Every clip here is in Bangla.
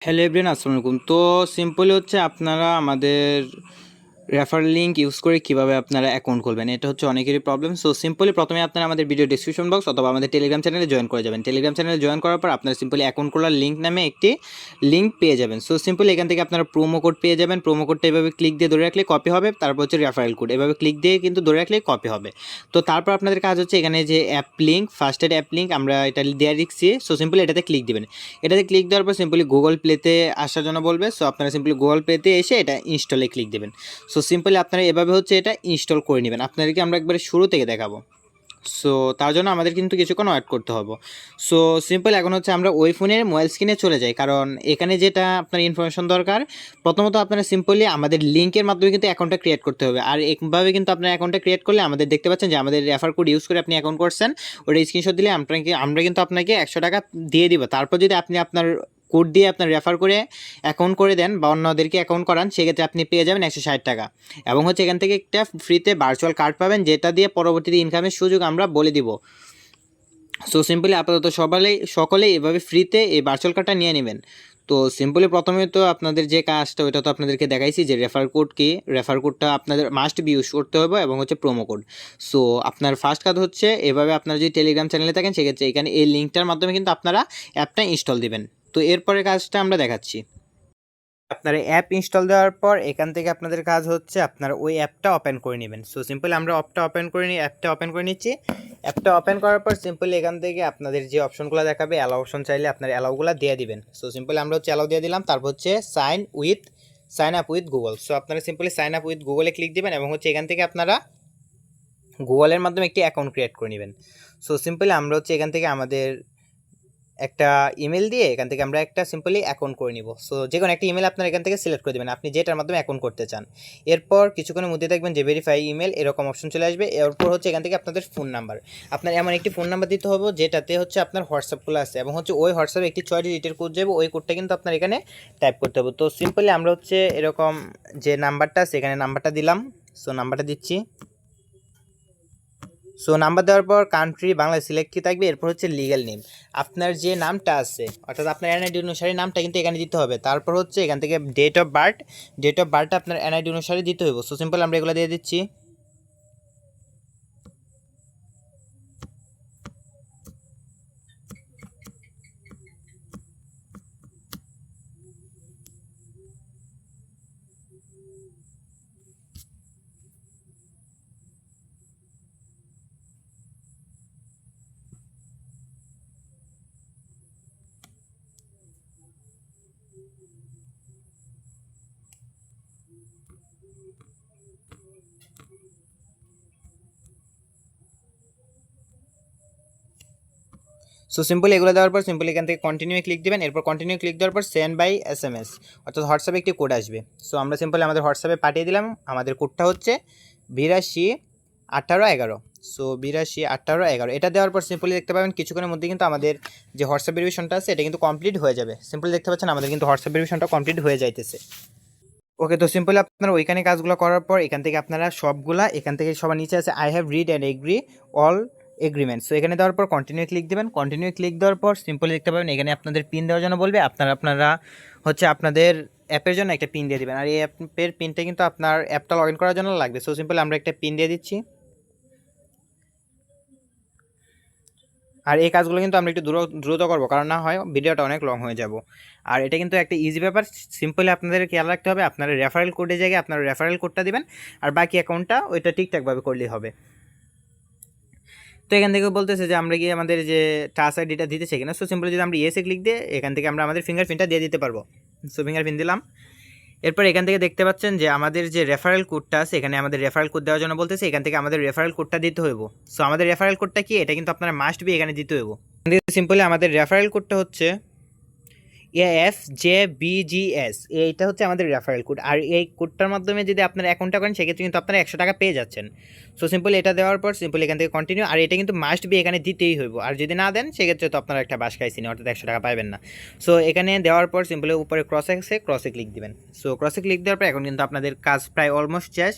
হ্যালো এভরিওয়ান, আসসালামু আলাইকুম। তো সিম্পলি হচ্ছে আপনারা আমাদের রেফার লিঙ্ক ইউজ করে কিভাবে আপনারা অ্যাকাউন্ট খুলবেন, এটা হচ্ছে অনেকেরই প্রবলেম। সো সিম্পলি প্রথমে আপনারা আমাদের ভিডিও ডিসক্রিপশন বক্স অথবা আমাদের টেলিগ্রাম চ্যানেলে জয়েন করে যাবেন। টেলিগ্রাম চ্যানেলে জয়েন করার পর আপনারা সিম্পলি অ্যাকাউন্ট খোলার লিঙ্ক নামে একটি লিঙ্ক পেয়ে যাবেন। সো সিম্পলি এখান থেকে আপনারা প্রোমো কোড পেয়ে যাবেন। প্রোমো কোডটা এভাবে ক্লিক দিয়ে ধরে রাখলে কপি হবে, তারপর হচ্ছে রেফারেল কোড এভাবে ক্লিক দিয়ে কিন্তু ধরে রাখলে কপি হবে। তো তারপর আপনাদের কাজ হচ্ছে এখানে যে app link, first aid app link আমরা এটা দিয়ে দিচ্ছি। সো সিম্পলি এটাতে ক্লিক দিবেন। এটাতে ক্লিক দেওয়ার পর সিম্পলি গুগল প্লেতে আসার জন্য বলবে। সো আপনারা সিম্পলি গুগল প্লেতে এসে এটা ইনস্টলে ক্লিক দেবেন। সো সিম্পলি আপনারা এভাবে হচ্ছে এটা ইনস্টল করে নেবেন। আপনাদেরকে আমরা একবারে শুরু থেকে দেখাবো। সো তার জন্য আমাদের কিন্তু কিছুক্ষণ ওয়েট করতে হবে। সো সিম্পল এখন হচ্ছে আমরা ওই ফোনের মোবাইল স্ক্রিনে চলে যাই, কারণ এখানে যেটা আপনার ইনফরমেশন দরকার, প্রথমত আপনারা সিম্পলি আমাদের লিঙ্কের মাধ্যমে কিন্তু অ্যাকাউন্টটা ক্রিয়েট করতে হবে। আর একভাবে কিন্তু আপনার অ্যাকাউন্টটা ক্রিয়েট করলে আমাদের দেখতে পাচ্ছেন যে আমাদের রেফার কোড ইউজ করে আপনি অ্যাকাউন্ট করছেন, ওটা স্ক্রিনশট দিলে আমরা কিন্তু আপনাকে 100 টাকা দিয়ে দিব। তারপর যদি আপনি আপনার কোড দিয়ে আপনার রেফার করে অ্যাকাউন্ট করে দেন বা অন্যদেরকে অ্যাকাউন্ট করান, সেক্ষেত্রে আপনি পেয়ে যাবেন 160 টাকা। এবং হচ্ছে এখান থেকে একটা ফ্রিতে ভার্চুয়াল কার্ড পাবেন, যেটা দিয়ে পরবর্তীতে ইনকামের সুযোগ আমরা বলে দিব। সো সিম্পলি আপাতত সকলেই এভাবে ফ্রিতে এই ভার্চুয়াল কার্ডটা নিয়ে নেবেন। তো সিম্পলি প্রথমে তো আপনাদের যে কাজটা ওইটা তো আপনাদেরকে দেখাইছি যে রেফার কোড কি, রেফার কোডটা আপনাদের মাস্ট বি ইউজ করতে হবে এবং হচ্ছে প্রোমো কোড। সো আপনার ফার্স্ট কাজ হচ্ছে এভাবে আপনারা যদি টেলিগ্রাম চ্যানেলে থাকেন সেক্ষেত্রে এখানে এই লিঙ্কটার মাধ্যমে কিন্তু আপনারা অ্যাপটা ইনস্টল দিবেন। তো এরপরের কাজটা আমরা দেখাচ্ছি। আপনারা অ্যাপ ইনস্টল দেওয়ার পর এখান থেকে আপনাদের কাজ হচ্ছে আপনারা ওই অ্যাপটা ওপেন করে নেবেন। সো সিম্পলি আমরা অ্যাপটা ওপেন করে নিচ্ছি। অ্যাপটা ওপেন করার পর সিম্পলি এখান থেকে আপনাদের যে অপশনগুলো দেখাবে, অ্যালাউ অপশন চাইলে আপনার অ্যালাউগুলো দিয়ে দিবেন। সো সিম্পলি আমরা হচ্ছে অ্যালাউ দিয়ে দিলাম। তারপর হচ্ছে sign up with Google. So আপনারা সিম্পলি সাইন আপ উইথ গুগলে ক্লিক দিবেন এবং হচ্ছে এখান থেকে আপনারা গুগলের মাধ্যমে একটি অ্যাকাউন্ট ক্রিয়েট করে নেবেন। সো সিম্পলি আমরা হচ্ছে এখান থেকে আমাদের একটা ইমেল দিয়ে এখান থেকে আমরা একটা সিম্পলি অ্যাকাউন্ট করে নিব। সো যে কোনো একটা ইমেল আপনার এখান থেকে সিলেক্ট করে দেবেন আপনি যেটার মাধ্যমে অ্যাকাউন্ট করতে চান। এরপর কিছুক্ষণের মধ্যে দেখবেন যে ভেরিফাই ইমেল এরকম অপশন চলে আসবে। এরপর হচ্ছে এখান থেকে আপনাদের ফোন নাম্বার, আপনার এমন একটি ফোন নাম্বার দিতে হবে যেটাতে হচ্ছে আপনার হোয়াটসঅ্যাপগুলো আছে এবং হচ্ছে ওই হোয়াটসঅ্যাপে একটি 6 ডিজিটের কোড যাবে, ওই কোডটা কিন্তু আপনার এখানে টাইপ করতে হবে। তো সিম্পলি আমরা হচ্ছে এরকম যে নাম্বারটা আছে এখানে নাম্বারটা দিলাম। সো নাম্বারটা দিচ্ছি। সো নাম্বার দেওয়ার পর কান্ট্রি বাংলা সিলেক্ট কি থাকবে, এরপর হচ্ছে লিগ্যাল নেম, আপনার যে নামটা আছে অর্থাৎ আপনার এনআইডি অনুসারে নামটা কিন্তু এখানে দিতে হবে। তারপর হচ্ছে এখান থেকে ডেট অফ বার্থটা আপনার এনআইডি অনুসারে দিতে হবে। সো সিম্পল আমরা এগুলো দিয়ে দিচ্ছি। সো সিম্পলি এগুলো দেওয়ার পর সিম্পলি এখান থেকে কন্টিনিউ ক্লিক দেবেন। এরপর কন্টিনিউ ক্লিক দেওয়ার পর সেন্ড বাই SMS, অর্থাৎ হোয়াটসঅ্যাপে একটি কোড আসবে। সো আমরা সিম্পলি আমাদের হোয়াটসঅ্যাপে পাঠিয়ে দিলাম। আমাদের কোডটা হচ্ছে 821811। সো 821811 এটা দেওয়ার পর সিম্পলি দেখতে পাবেন কিছুক্ষণের মধ্যে কিন্তু আমাদের যে হোয়াটসঅ্যাপ ভেরিফিকেশনটা আছে এটা কিন্তু কমপ্লিট হয়ে যাবে। সিম্পলি দেখতে পাচ্ছেন আমাদের কিন্তু হোয়াটসঅ্যাপ ভেরিফিকেশনটা কমপ্লিট হয়ে যাইতেছে। ওকে, তো সিম্পলি আপনারা ওইখানে কাজগুলো করার পর এখান থেকে আপনারা সবগুলা এখান থেকে সবার নিচে আছে I have read and agree all agreement. So এখানে দেওয়ার পর কন্টিনিউ ক্লিক দেবেন। কন্টিনিউ ক্লিক দেওয়ার পর সিম্পলি দেখতে পাবেন এখানে আপনাদের পিন দেওয়ার জন্য বলবে। আপনারা হচ্ছে আপনাদের অ্যাপের জন্য একটা পিন দিয়ে দেবেন। আর এই অ্যাপের পিনটা কিন্তু আপনার অ্যাপটা লগ ইন করার জন্য লাগবে। সো সিম্পলি আমরা একটা পিন দিয়ে দিচ্ছি। আর এই কাজগুলো কিন্তু আমরা একটু দ্রুত করবো, কারণ না হয় ভিডিওটা অনেক লং হয়ে যাব। আর এটা কিন্তু একটা ইজি ব্যাপার। সিম্পলি আপনাদের খেয়াল রাখতে হবে আপনার রেফারেল কোডের জায়গায় আপনার রেফারেল কোডটা দিবেন, আর বাকি অ্যাকাউন্টটা ওইটা ঠিকঠাকভাবে করলেই হবে। তো এখান থেকে বলতেছে যে আমরা কি আমাদের যে টাচ আইডিটা দিতেছে কিনা। সো সিম্পলি যদি আমরা ইয়েসে ক্লিক দিয়ে এখান থেকে আমরা আমাদের ফিঙ্গারপ্রিন্টটা দিয়ে দিতে পারবো। সো ফিঙ্গারপ্রিন্ট দিলাম। এরপর এখান থেকে দেখতে পাচ্ছেন যে আমাদের যে রেফারেল কোডটা আছে এখানে আমাদের রেফারেল কোড দেওয়ার জন্য বলতেছে, এখান থেকে আমাদের রেফারেল কোডটা দিতে হইব। সো আমাদের রেফারেল কোডটা কি, এটা কিন্তু আপনারা মাস্ট বি এখানে দিতে হইব। সিম্পলি আমাদের রেফারেল কোডটা হচ্ছে AFJBGS, এইটা হচ্ছে আমাদের রেফারেল কোড। আর এই কোডটার মাধ্যমে যদি আপনারা অ্যাকাউন্টটা করেন সেক্ষেত্রে কিন্তু আপনারা 100 টাকা পেয়ে যাচ্ছেন। সো সিম্পলি এটা দেওয়ার পর সিম্পলি এখান থেকে কন্টিনিউ, আর এটা কিন্তু মাস্ট বি এখানে দিতেই হইব। আর যদি না দেন সেক্ষেত্রে তো আপনারা একটা বাস খাইছেন, অর্থাৎ 100 টাকা পাবেন না। সো এখানে দেওয়ার পর সিম্পলি উপরে ক্রসে ক্লিক দিবেন। সো ক্রসে ক্লিক দেওয়ার পর এখন কিন্তু আপনাদের কাজ প্রায় অলমোস্ট শেষ।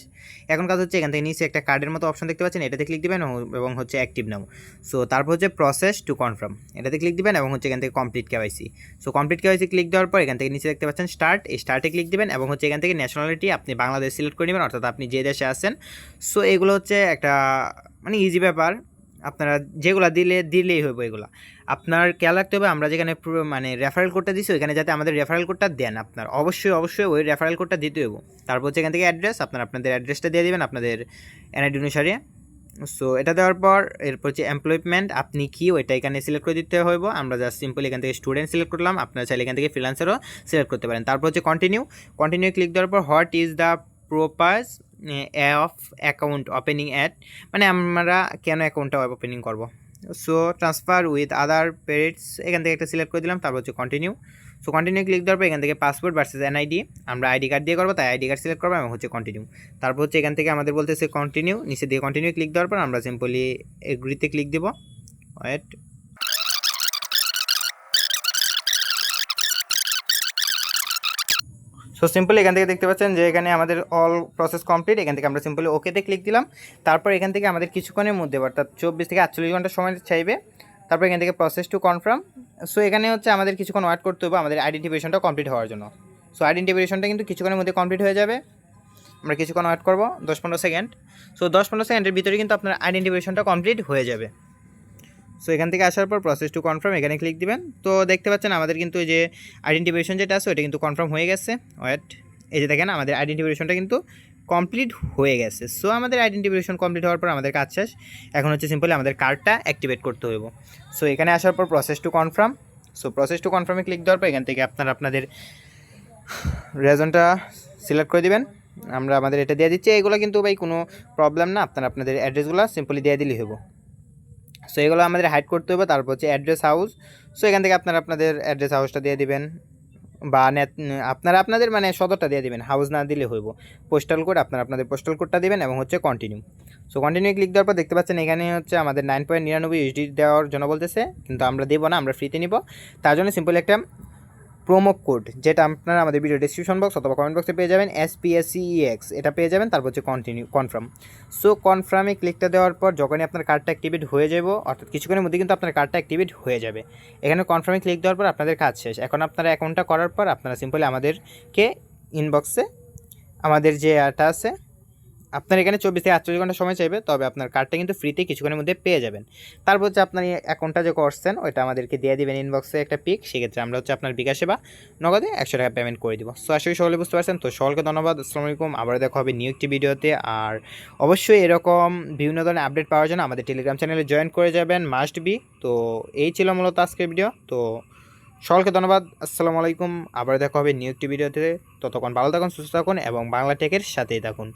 এখন কাজ হচ্ছে এখান থেকে নিচে একটা কার্ডের মতো অপশন দেখতে পাচ্ছেন, এটাতে ক্লিক দিবেন এবং হচ্ছে অ্যাক্টিভ নাও। সো তারপর হচ্ছে প্রসেস টু কনফার্ম, এটাতে ক্লিক দিবেন এবং হচ্ছে এখান থেকে complete KYC. So complete KYC click দেওয়ার পর এখান থেকে নিচে দেখতে পাচ্ছেন স্টার্ট, এই স্টার্টে ক্লিক দিবেন এবং হচ্ছে এখান থেকে ন্যাশনালিটি আপনি বাংলাদেশ সিলেক্ট করে নেবেন, অর্থাৎ আপনি যে দেশে আছেন। সো এগুলো হচ্ছে একটা মানে ইজি ব্যাপার, আপনারা যেগুলো দিলেই হবে। এগুলো আপনার খেয়াল রাখতে হবে, আমরা যেখানে মানে রেফারেল কোডটা দিচ্ছি ওইখানে যাতে আমাদের রেফারেল কোডটা দেন। আপনার অবশ্যই ওই রেফারেল কোডটা দিতে হবে। তারপর হচ্ছে এখান থেকে অ্যাড্রেস, আপনাদের অ্যাড্রেসটা দিয়ে দেবেন আপনাদের এনআইডি অনুসারে। সো এটা দেওয়ার পর এরপর হচ্ছে এমপ্লয়মেন্ট আপনি কি ওইটা এখানে সিলেক্ট করে দিতে হইব। আমরা জাস্ট সিম্পল এখান থেকে স্টুডেন্ট সিলেক্ট করলাম, আপনারা চাইলে এখান থেকে ফ্রিল্যান্সারও সিলেক্ট করতে পারেন। তারপর হচ্ছে কন্টিনিউ ক্লিক দেওয়ার পর what is the purpose of account opening at, মানে আমরা কেন অ্যাকাউন্টটা ওপেনিং করব। So transfer with other parents এখান থেকে একটা সিলেক্ট করে দিলাম। তারপর হচ্ছে কন্টিনিউ ক্লিক দেওয়ার পর এখান থেকে পাসপোর্ট ভার্সেস এনআইডি, আমরা আইডি কার্ড দিয়ে করবো, তাই আইডি কার্ড সিলেক্ট করবো এবং হচ্ছে কন্টিনিউ। তারপর হচ্ছে এখান থেকে আমাদের বলতেছে কন্টিনিউ, নিচে দিয়ে কন্টিনিউ ক্লিক দেওয়ার পর আমরা সিম্পলি এগ্রিতে ক্লিক দেব। ওয়েট, সো সিম্পলি এখান থেকে দেখতে পাচ্ছেন যে এখানে আমাদের অল প্রসেস কমপ্লিট। এখান থেকে আমরা সিম্পলি ওকেতে ক্লিক দিলাম। তারপর এখান থেকে আমাদের কিছুক্ষণের মধ্যে অর্থাৎ 24 থেকে 48 ঘন্টা সময় চাইবে। তারপর এখান থেকে প্রসেস টু কনফার্ম। সো এখানে হচ্ছে আমাদের কিছুক্ষণ ওয়েট করতে হবে আমাদের আইডেন্টিফিকেশনটা কমপ্লিট হওয়ার জন্য। সো আইডেন্টিফিকেশনটা কিন্তু কিছুক্ষণের মধ্যে কমপ্লিট হয়ে যাবে। আমরা কিছুক্ষণ ওয়েট করবো 10-15 সেকেন্ড। সো 10-15 সেকেন্ডের ভিতরে কিন্তু আপনার আইডেন্টিফিকেশনটা কমপ্লিট হয়ে যাবে। সো এখান থেকে আসার পর প্রসেস টু কনফার্ম এখানে ক্লিক দিবেন। তো দেখতে পাচ্ছেন আমাদের কিন্তু এই যে আইডেন্টিফিকেশন যেটা আছে ওটা কিন্তু কনফার্ম হয়ে গেছে। ওয়েট, এই যে দেখেন আমাদের আইডেন্টিফিকেশনটা কিন্তু কমপ্লিট হয়ে গেছে। সো আমাদের আইডেন্টিফিকেশন কমপ্লিট হওয়ার পর আমাদের কাজ শেষ। এখন হচ্ছে সিম্পলি আমাদের কার্ডটা অ্যাক্টিভেট করতে হইব। সো এখানে আসার পর process to confirm. So process to কনফার্মে ক্লিক দেওয়ার পর এখান থেকে আপনাদের রেজনটা সিলেক্ট করে দিবেন। আমরা আমাদের এটা দিয়ে দিচ্ছি, এগুলো কিন্তু ভাই কোনো প্রবলেম না, আপনাদের অ্যাড্রেসগুলো সিম্পলি দিয়ে দিলেই হইব। সো এগুলো আমাদের হাইড করতে হবে। তারপর হচ্ছে অ্যাড্রেস হাউস। সো এখান থেকে আপনাদের অ্যাড্রেস হাউসটা দিয়ে দিবেন বা আপনাদের মানে সদরটা দিয়ে দিবেন, হাউস না দিলে হইব। পোস্টাল কোড আপনাদের পোস্টাল কোডটা দিবেন এবং হচ্ছে কন্টিনিউ। সো কন্টিনিউ ক্লিক দেওয়ার পর দেখতে পাচ্ছেন এখানে হচ্ছে আমাদের 9.99 USD দেওয়ার জন্য বলতেছে, কিন্তু আমরা দেবো না, আমরা ফ্রিতে নিব। তার জন্য সিম্পল একটা প্রোমো কোড যেটা আপনারা আমাদের ভিডিও ডিসক্রিপশন বক্স অথবা কমেন্ট বক্সে পেয়ে যাবেন, SPSCEX এটা পেয়ে যাবেন। তারপর হচ্ছে কনফার্ম। সো কনফার্মে ক্লিকটা দেওয়ার পর যখনই আপনার কার্ডটা অ্যাক্টিভেট হয়ে যাবে, অর্থাৎ কিছুক্ষণের মধ্যে কিন্তু আপনার কার্ডটা অ্যাক্টিভেট হয়ে যাবে। এখানে কনফার্মে ক্লিক দেওয়ার পর আপনাদের কাজ শেষ। এখন আপনারা অ্যাকাউন্টটা করার পর আপনারা সিম্পলি আমাদেরকে ইনবক্সে আমাদের যে আটা আছে, আপনার এখানে 24 থেকে 48 ঘন্টা সময় চাইবে, তবে আপনার কার্ডটা কিন্তু ফ্রিতে কিছুক্ষণের মধ্যে পেয়ে যাবেন। তারপর হচ্ছে আপনার অ্যাকাউন্টটা যে করছেন ওইটা আমাদেরকে দিয়ে দিবেন ইনবক্সে একটা পিক, সেক্ষেত্রে আমরা হচ্ছে আপনার বিকাশে বা নগদে 100 টাকা পেমেন্ট করে দিব। সো আশা করি সকলে বুঝতে পারছেন। তো সকলকে ধন্যবাদ, আসসালামু আলাইকুম, আবার দেখা হবে নিউ একটি ভিডিওতে। আর অবশ্যই এরকম বিভিন্ন ধরনের আপডেট পাওয়ার জন্য আমাদের টেলিগ্রাম চ্যানেলে জয়েন করে যাবেন, মাস্ট বি। তো এই ছিল মূলত আজকের ভিডিও। তো সকলকে ধন্যবাদ, আসসালামু আলাইকুম, আবার দেখা হবে নিউ একটি ভিডিওতে। ততক্ষণ ভালো থাকুন, সুস্থ থাকুন এবং বাংলা টেকের সাথেই থাকুন।